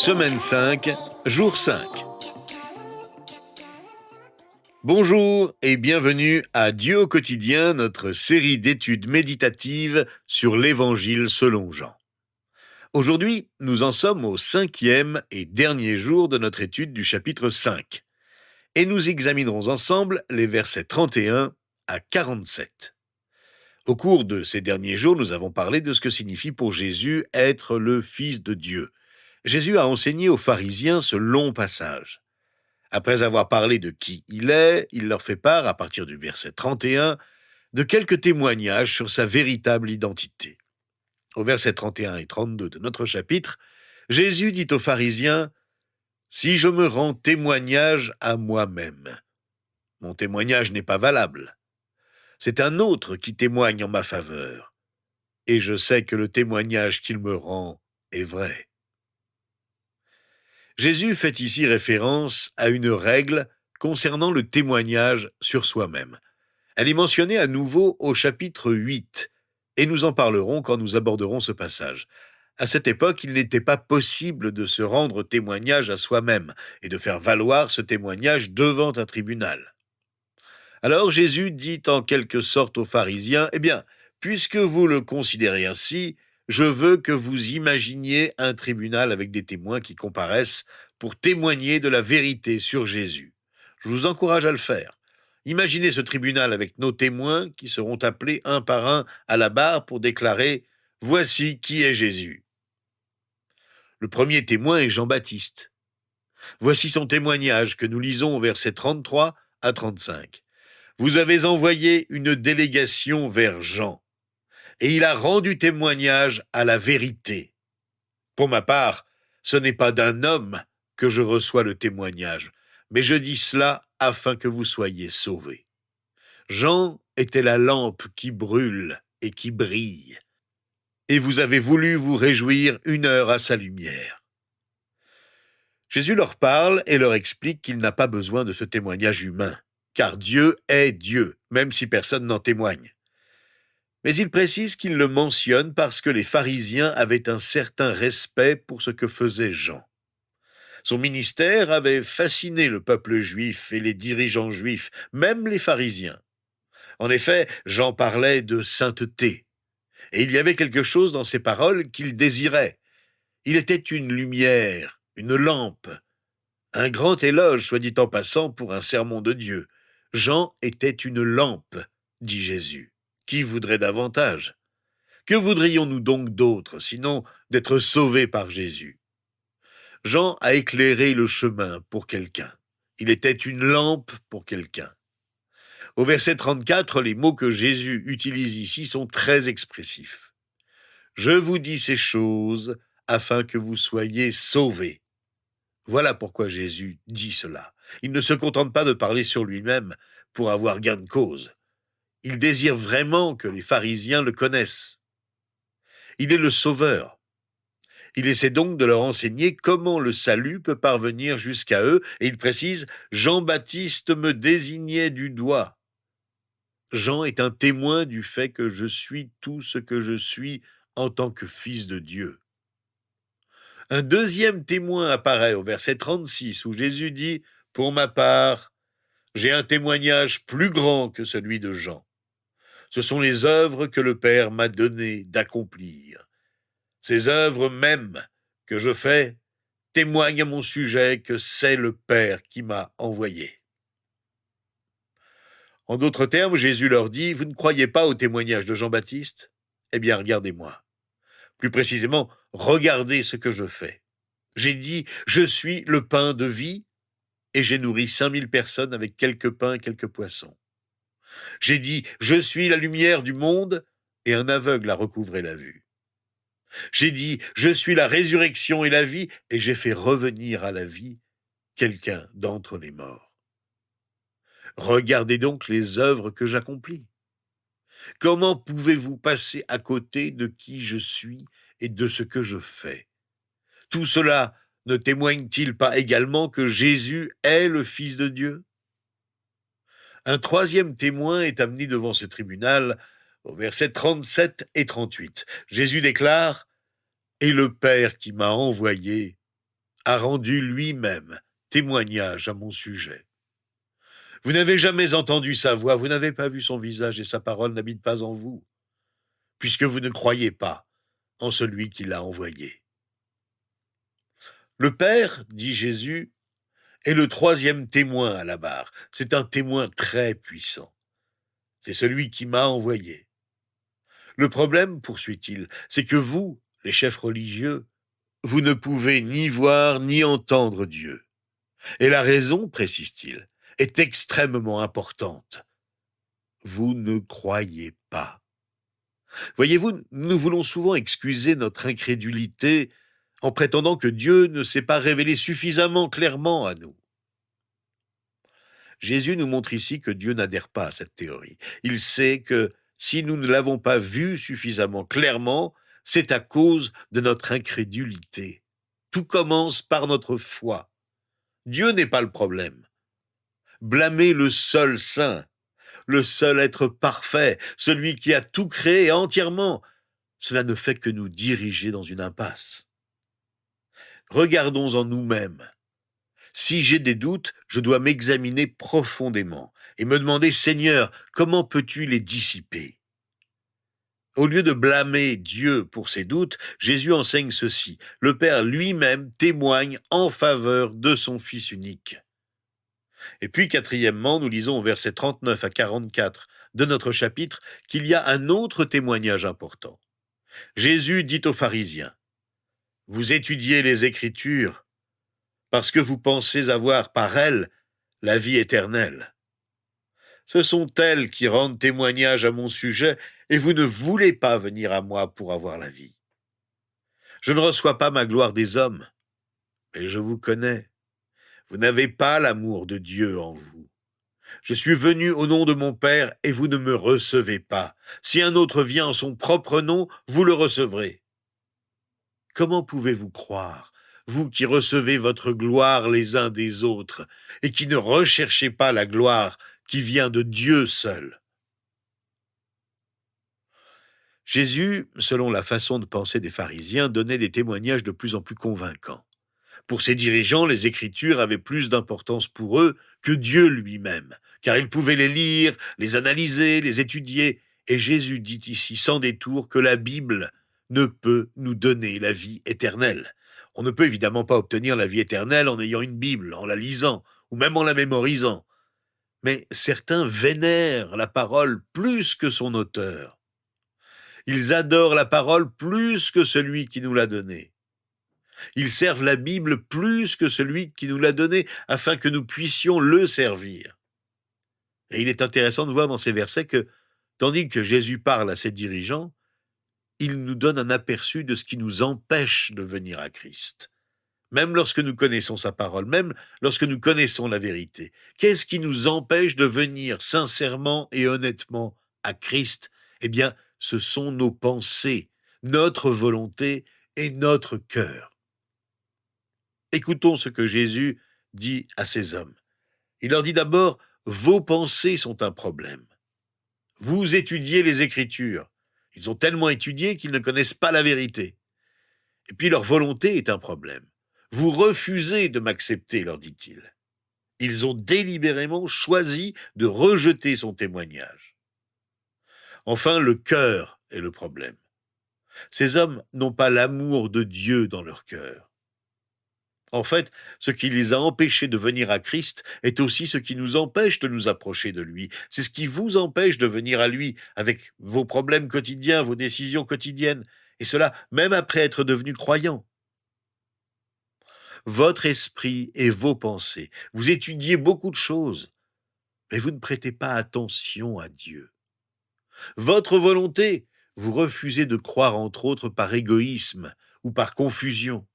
Semaine 5, jour 5. Bonjour et bienvenue à Dieu au quotidien, notre série d'études méditatives sur l'Évangile selon Jean. Aujourd'hui, nous en sommes au 5e et dernier jour de notre étude du chapitre 5. Et nous examinerons ensemble les versets 31 à 47. Au cours de ces derniers jours, nous avons parlé de ce que signifie pour Jésus être le Fils de Dieu. Jésus a enseigné aux pharisiens ce long passage. Après avoir parlé de qui il est, il leur fait part, à partir du verset 31, de quelques témoignages sur sa véritable identité. Au verset 31 et 32 de notre chapitre, Jésus dit aux pharisiens « Si je me rends témoignage à moi-même, mon témoignage n'est pas valable. C'est un autre qui témoigne en ma faveur, et je sais que le témoignage qu'il me rend est vrai. » Jésus fait ici référence à une règle concernant le témoignage sur soi-même. Elle est mentionnée à nouveau au chapitre 8, et nous en parlerons quand nous aborderons ce passage. À cette époque, il n'était pas possible de se rendre témoignage à soi-même et de faire valoir ce témoignage devant un tribunal. Alors Jésus dit en quelque sorte aux pharisiens, « Eh bien, puisque vous le considérez ainsi, je veux que vous imaginiez un tribunal avec des témoins qui comparaissent pour témoigner de la vérité sur Jésus. Je vous encourage à le faire. Imaginez ce tribunal avec nos témoins qui seront appelés un par un à la barre pour déclarer « Voici qui est Jésus ». Le premier témoin est Jean-Baptiste. Voici son témoignage que nous lisons au verset 33 à 35. Vous avez envoyé une délégation vers Jean, et il a rendu témoignage à la vérité. Pour ma part, ce n'est pas d'un homme que je reçois le témoignage, mais je dis cela afin que vous soyez sauvés. Jean était la lampe qui brûle et qui brille, et vous avez voulu vous réjouir une heure à sa lumière. Jésus leur parle et leur explique qu'il n'a pas besoin de ce témoignage humain, car Dieu est Dieu, même si personne n'en témoigne. Mais il précise qu'il le mentionne parce que les pharisiens avaient un certain respect pour ce que faisait Jean. Son ministère avait fasciné le peuple juif et les dirigeants juifs, même les pharisiens. En effet, Jean parlait de sainteté, et il y avait quelque chose dans ses paroles qu'il désirait. Il était une lumière, une lampe, un grand éloge, soit dit en passant, pour un sermon de Dieu. Jean était une lampe, dit Jésus. Qui voudrait davantage ? Que voudrions-nous donc d'autre, sinon d'être sauvés par Jésus ? Jean a éclairé le chemin pour quelqu'un. Il était une lampe pour quelqu'un. Au verset 34, les mots que Jésus utilise ici sont très expressifs. « Je vous dis ces choses afin que vous soyez sauvés. » Voilà pourquoi Jésus dit cela. Il ne se contente pas de parler sur lui-même pour avoir gain de cause. Il désire vraiment que les pharisiens le connaissent. Il est le Sauveur. Il essaie donc de leur enseigner comment le salut peut parvenir jusqu'à eux, et il précise « Jean-Baptiste me désignait du doigt ». Jean est un témoin du fait que je suis tout ce que je suis en tant que fils de Dieu. Un deuxième témoin apparaît au verset 36 où Jésus dit « Pour ma part, j'ai un témoignage plus grand que celui de Jean. Ce sont les œuvres que le Père m'a donné d'accomplir. Ces œuvres mêmes que je fais témoignent à mon sujet que c'est le Père qui m'a envoyé. » En d'autres termes, Jésus leur dit « Vous ne croyez pas au témoignage de Jean-Baptiste ? Eh bien, regardez-moi. Plus précisément, regardez ce que je fais. J'ai dit « Je suis le pain de vie » et j'ai nourri 5000 personnes avec quelques pains et quelques poissons. J'ai dit « Je suis la lumière du monde » et un aveugle a recouvré la vue. J'ai dit « Je suis la résurrection et la vie » et j'ai fait revenir à la vie quelqu'un d'entre les morts. Regardez donc les œuvres que j'accomplis. Comment pouvez-vous passer à côté de qui je suis et de ce que je fais ? Tout cela ne témoigne-t-il pas également que Jésus est le Fils de Dieu ? Un troisième témoin est amené devant ce tribunal au verset 37 et 38. Jésus déclare « Et le Père qui m'a envoyé a rendu lui-même témoignage à mon sujet. Vous n'avez jamais entendu sa voix, vous n'avez pas vu son visage et sa parole n'habite pas en vous, puisque vous ne croyez pas en celui qui l'a envoyé. Le Père, dit Jésus, est le troisième témoin à la barre. C'est un témoin très puissant. C'est celui qui m'a envoyé. Le problème, poursuit-il, c'est que vous, les chefs religieux, vous ne pouvez ni voir ni entendre Dieu. Et la raison, précise-t-il, est extrêmement importante. Vous ne croyez pas. Voyez-vous, nous voulons souvent excuser notre incrédulité en prétendant que Dieu ne s'est pas révélé suffisamment clairement à nous. Jésus nous montre ici que Dieu n'adhère pas à cette théorie. Il sait que si nous ne l'avons pas vu suffisamment clairement, c'est à cause de notre incrédulité. Tout commence par notre foi. Dieu n'est pas le problème. Blâmer le seul saint, le seul être parfait, celui qui a tout créé entièrement, cela ne fait que nous diriger dans une impasse. Regardons en nous-mêmes. Si j'ai des doutes, je dois m'examiner profondément et me demander, Seigneur, comment peux-tu les dissiper? Au lieu de blâmer Dieu pour ses doutes, Jésus enseigne ceci. Le Père lui-même témoigne en faveur de son Fils unique. Et puis, quatrièmement, nous lisons au verset 39 à 44 de notre chapitre qu'il y a un autre témoignage important. Jésus dit aux pharisiens, « Vous étudiez les Écritures parce que vous pensez avoir par elles la vie éternelle. Ce sont elles qui rendent témoignage à mon sujet et vous ne voulez pas venir à moi pour avoir la vie. Je ne reçois pas ma gloire des hommes, mais je vous connais. Vous n'avez pas l'amour de Dieu en vous. Je suis venu au nom de mon Père et vous ne me recevez pas. Si un autre vient en son propre nom, vous le recevrez. Comment pouvez-vous croire, vous qui recevez votre gloire les uns des autres et qui ne recherchez pas la gloire qui vient de Dieu seul? Jésus, selon la façon de penser des pharisiens, donnait des témoignages de plus en plus convaincants. Pour ces dirigeants, les Écritures avaient plus d'importance pour eux que Dieu lui-même, car ils pouvaient les lire, les analyser, les étudier, et Jésus dit ici sans détour que la Bible ne peut nous donner la vie éternelle. On ne peut évidemment pas obtenir la vie éternelle en ayant une Bible, en la lisant, ou même en la mémorisant. Mais certains vénèrent la parole plus que son auteur. Ils adorent la parole plus que celui qui nous l'a donnée. Ils servent la Bible plus que celui qui nous l'a donnée, afin que nous puissions le servir. Et il est intéressant de voir dans ces versets que, tandis que Jésus parle à ses dirigeants, il nous donne un aperçu de ce qui nous empêche de venir à Christ. Même lorsque nous connaissons sa parole, même lorsque nous connaissons la vérité, qu'est-ce qui nous empêche de venir sincèrement et honnêtement à Christ? Eh bien, ce sont nos pensées, notre volonté et notre cœur. Écoutons ce que Jésus dit à ces hommes. Il leur dit d'abord, vos pensées sont un problème. Vous étudiez les Écritures. Ils ont tellement étudié qu'ils ne connaissent pas la vérité. Et puis leur volonté est un problème. Vous refusez de m'accepter, leur dit-il. Ils ont délibérément choisi de rejeter son témoignage. Enfin, le cœur est le problème. Ces hommes n'ont pas l'amour de Dieu dans leur cœur. En fait, ce qui les a empêchés de venir à Christ est aussi ce qui nous empêche de nous approcher de lui. C'est ce qui vous empêche de venir à lui avec vos problèmes quotidiens, vos décisions quotidiennes, et cela même après être devenu croyant. Votre esprit et vos pensées, vous étudiez beaucoup de choses, mais vous ne prêtez pas attention à Dieu. Votre volonté, vous refusez de croire entre autres par égoïsme ou par confusion.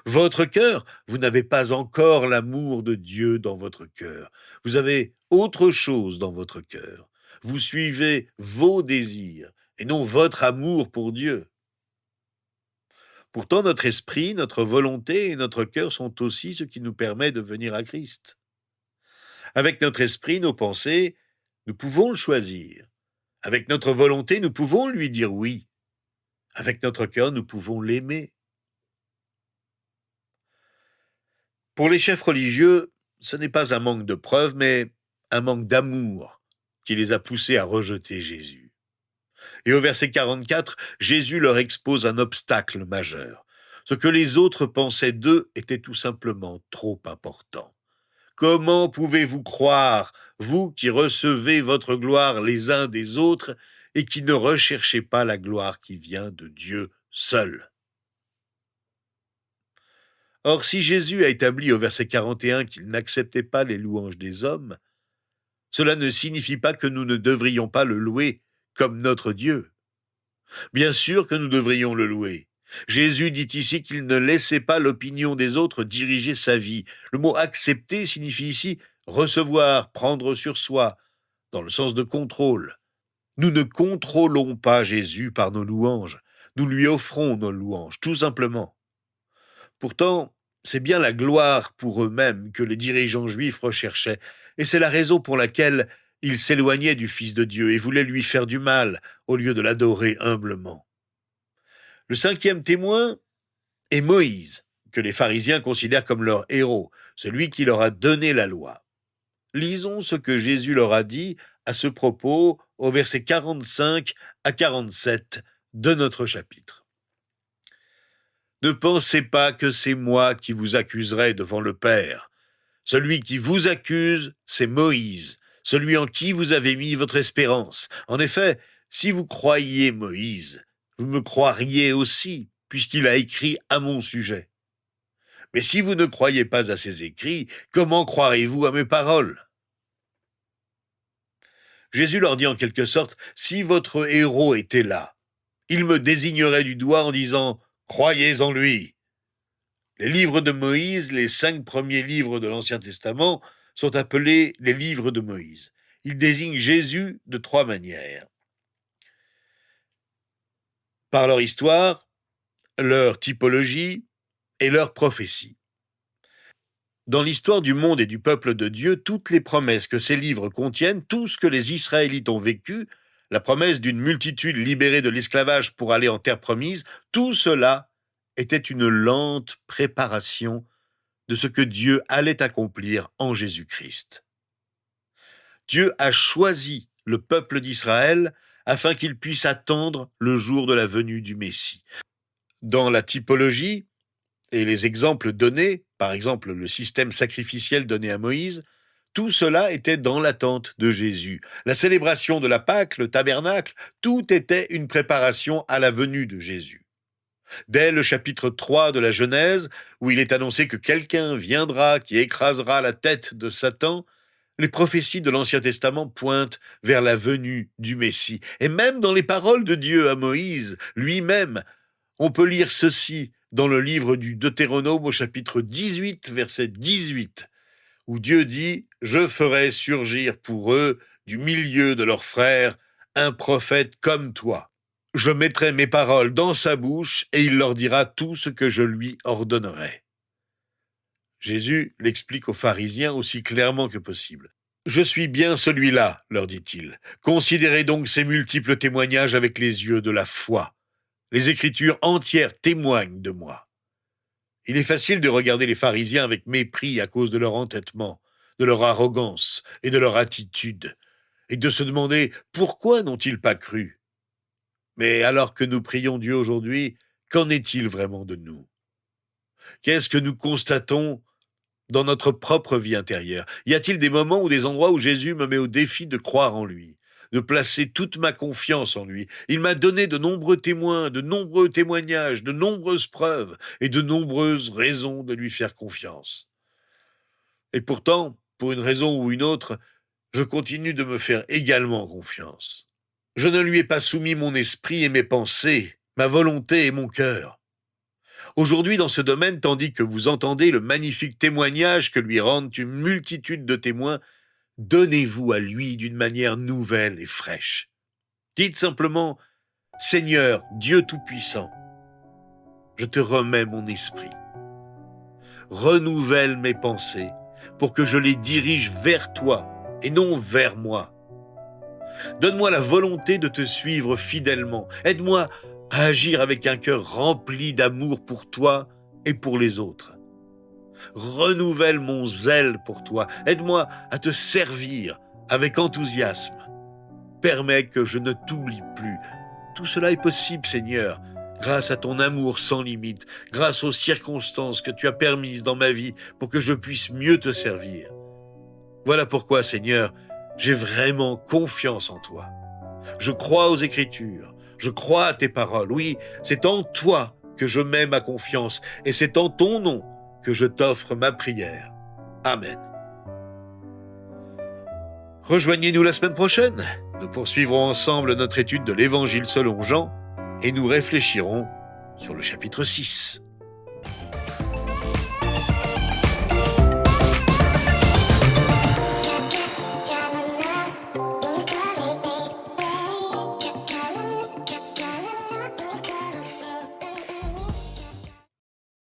Votre cœur, vous n'avez pas encore l'amour de Dieu dans votre cœur. Vous avez autre chose dans votre cœur. Vous suivez vos désirs et non votre amour pour Dieu. Pourtant, notre esprit, notre volonté et notre cœur sont aussi ce qui nous permet de venir à Christ. Avec notre esprit, nos pensées, nous pouvons le choisir. Avec notre volonté, nous pouvons lui dire oui. Avec notre cœur, nous pouvons l'aimer. Pour les chefs religieux, ce n'est pas un manque de preuves, mais un manque d'amour qui les a poussés à rejeter Jésus. Et au verset 44, Jésus leur expose un obstacle majeur. Ce que les autres pensaient d'eux était tout simplement trop important. Comment pouvez-vous croire, vous qui recevez votre gloire les uns des autres et qui ne recherchez pas la gloire qui vient de Dieu seul? Or, si Jésus a établi au verset 41 qu'il n'acceptait pas les louanges des hommes, cela ne signifie pas que nous ne devrions pas le louer comme notre Dieu. Bien sûr que nous devrions le louer. Jésus dit ici qu'il ne laissait pas l'opinion des autres diriger sa vie. Le mot accepter signifie ici recevoir, prendre sur soi, dans le sens de contrôle. Nous ne contrôlons pas Jésus par nos louanges. Nous lui offrons nos louanges, tout simplement. Pourtant, c'est bien la gloire pour eux-mêmes que les dirigeants juifs recherchaient, et c'est la raison pour laquelle ils s'éloignaient du Fils de Dieu et voulaient lui faire du mal au lieu de l'adorer humblement. Le cinquième témoin est Moïse, que les pharisiens considèrent comme leur héros, celui qui leur a donné la loi. Lisons ce que Jésus leur a dit à ce propos au verset 45 à 47 de notre chapitre. Ne pensez pas que c'est moi qui vous accuserai devant le Père. Celui qui vous accuse, c'est Moïse, celui en qui vous avez mis votre espérance. En effet, si vous croyiez Moïse, vous me croiriez aussi, puisqu'il a écrit à mon sujet. Mais si vous ne croyez pas à ses écrits, comment croirez-vous à mes paroles? Jésus leur dit en quelque sorte, si votre héros était là, il me désignerait du doigt en disant « Croyez en lui ». Les livres de Moïse, les 5 premiers livres de l'Ancien Testament, sont appelés les livres de Moïse. Ils désignent Jésus de 3 manières. Par leur histoire, leur typologie et leur prophétie. Dans l'histoire du monde et du peuple de Dieu, toutes les promesses que ces livres contiennent, tout ce que les Israélites ont vécu, la promesse d'une multitude libérée de l'esclavage pour aller en terre promise, tout cela était une lente préparation de ce que Dieu allait accomplir en Jésus-Christ. Dieu a choisi le peuple d'Israël afin qu'il puisse attendre le jour de la venue du Messie. Dans la typologie et les exemples donnés, par exemple le système sacrificiel donné à Moïse, tout cela était dans l'attente de Jésus. La célébration de la Pâque, le tabernacle, tout était une préparation à la venue de Jésus. Dès le chapitre 3 de la Genèse, où il est annoncé que quelqu'un viendra qui écrasera la tête de Satan, les prophéties de l'Ancien Testament pointent vers la venue du Messie. Et même dans les paroles de Dieu à Moïse lui-même, on peut lire ceci dans le livre du Deutéronome au chapitre 18, verset 18, où Dieu dit « Je ferai surgir pour eux, du milieu de leurs frères, un prophète comme toi. Je mettrai mes paroles dans sa bouche et il leur dira tout ce que je lui ordonnerai. » Jésus l'explique aux pharisiens aussi clairement que possible. « Je suis bien celui-là, leur dit-il. Considérez donc ces multiples témoignages avec les yeux de la foi. Les Écritures entières témoignent de moi. » Il est facile de regarder les pharisiens avec mépris à cause de leur entêtement, de leur arrogance et de leur attitude, et de se demander pourquoi n'ont-ils pas cru. Mais alors que nous prions Dieu aujourd'hui, qu'en est-il vraiment de nous? Qu'est-ce que nous constatons dans notre propre vie intérieure? Y a-t-il des moments ou des endroits où Jésus me met au défi de croire en lui, de placer toute ma confiance en lui? Il m'a donné de nombreux témoins, de nombreux témoignages, de nombreuses preuves et de nombreuses raisons de lui faire confiance. Et pourtant, pour une raison ou une autre, je continue de me faire également confiance. Je ne lui ai pas soumis mon esprit et mes pensées, ma volonté et mon cœur. Aujourd'hui, dans ce domaine, tandis que vous entendez le magnifique témoignage que lui rendent une multitude de témoins, donnez-vous à lui d'une manière nouvelle et fraîche. Dites simplement « Seigneur, Dieu Tout-Puissant, je te remets mon esprit. Renouvelle mes pensées pour que je les dirige vers toi et non vers moi. Donne-moi la volonté de te suivre fidèlement. Aide-moi à agir avec un cœur rempli d'amour pour toi et pour les autres. Renouvelle mon zèle pour toi. Aide-moi à te servir avec enthousiasme. Permets que je ne t'oublie plus. Tout cela est possible, Seigneur, grâce à ton amour sans limite, grâce aux circonstances que tu as permises dans ma vie pour que je puisse mieux te servir. Voilà pourquoi, Seigneur, j'ai vraiment confiance en toi. Je crois aux Écritures, je crois à tes paroles. Oui, c'est en toi que je mets ma confiance et c'est en ton nom que je t'offre ma prière. Amen. Rejoignez-nous la semaine prochaine. Nous poursuivrons ensemble notre étude de l'Évangile selon Jean et nous réfléchirons sur le chapitre 6.